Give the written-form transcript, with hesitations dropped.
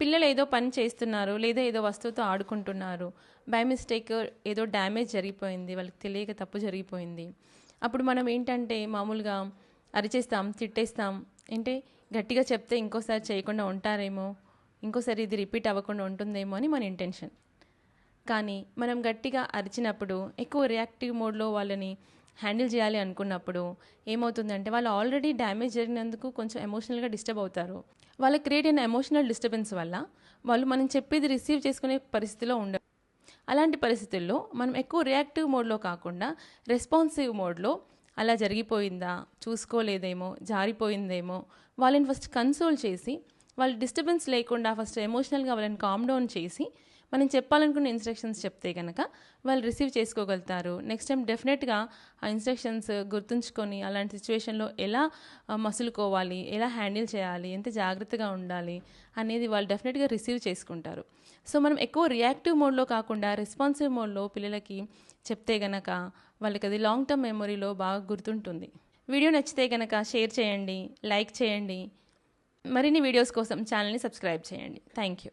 పిల్లలు ఏదో పని చేస్తున్నారు, లేదా ఏదో వస్తువుతో ఆడుకుంటున్నారు, బై మిస్టేక్ ఏదో డ్యామేజ్ జరిగిపోయింది, వాళ్ళకి తెలియక తప్పు జరిగిపోయింది. అప్పుడు మనం ఏంటంటే మామూలుగా అరిచేస్తాం, తిట్టేస్తాం. అంటే గట్టిగా చెప్తే ఇంకోసారి చేయకుండా ఉంటారేమో, ఇంకోసారి ఇది రిపీట్ అవ్వకుండా ఉంటుందేమో అని మన ఇంటెన్షన్. కానీ మనం గట్టిగా అరిచినప్పుడు, ఎక్కువ రియాక్టివ్ మోడ్లో వాళ్ళని హ్యాండిల్ చేయాలి అనుకున్నప్పుడు ఏమవుతుందంటే వాళ్ళు ఆల్రెడీ డ్యామేజ్ జరిగినందుకు కొంచెం ఎమోషనల్గా డిస్టర్బ్ అవుతారు. వాళ్ళకి క్రియేట్ అయిన ఎమోషనల్ డిస్టర్బెన్స్ వల్ల వాళ్ళు మనం చెప్పేది రిసీవ్ చేసుకునే పరిస్థితిలో ఉండరు. అలాంటి పరిస్థితుల్లో మనం ఎక్కువ రియాక్టివ్ మోడ్లో కాకుండా రెస్పాన్సివ్ మోడ్లో అలా జరిగిపోయిందా, చూసుకోలేదేమో, జారిపోయిందేమో వాళ్ళని ఫస్ట్ కన్సోల్ చేసి, వాళ్ళ డిస్టర్బెన్స్ లేకుండా ఫస్ట్ ఎమోషనల్గా వాళ్ళని కామ్ డౌన్ చేసి మనం చెప్పాలనుకున్న ఇన్స్ట్రక్షన్స్ చెప్తే కనుక వాళ్ళు రిసీవ్ చేసుకోగలుగుతారు. నెక్స్ట్ టైం డెఫినెట్గా ఆ ఇన్స్ట్రక్షన్స్ గుర్తుంచుకొని అలాంటి సిచ్యువేషన్లో ఎలా మసులుకోవాలి, ఎలా హ్యాండిల్ చేయాలి, ఎంత జాగ్రత్తగా ఉండాలి అనేది వాళ్ళు డెఫినెట్గా రిసీవ్ చేసుకుంటారు. సో మనం ఎక్కువ రియాక్టివ్ మోడ్లో కాకుండా రెస్పాన్సివ్ మోడ్లో పిల్లలకి చెప్తే గనక వాళ్ళకి అది లాంగ్ టర్మ్ మెమొరీలో బాగా గుర్తుంటుంది. వీడియో నచ్చితే కనుక షేర్ చేయండి, లైక్ చేయండి. మరిన్ని వీడియోస్ కోసం ఛానల్ని సబ్స్క్రైబ్ చేయండి. Thank you.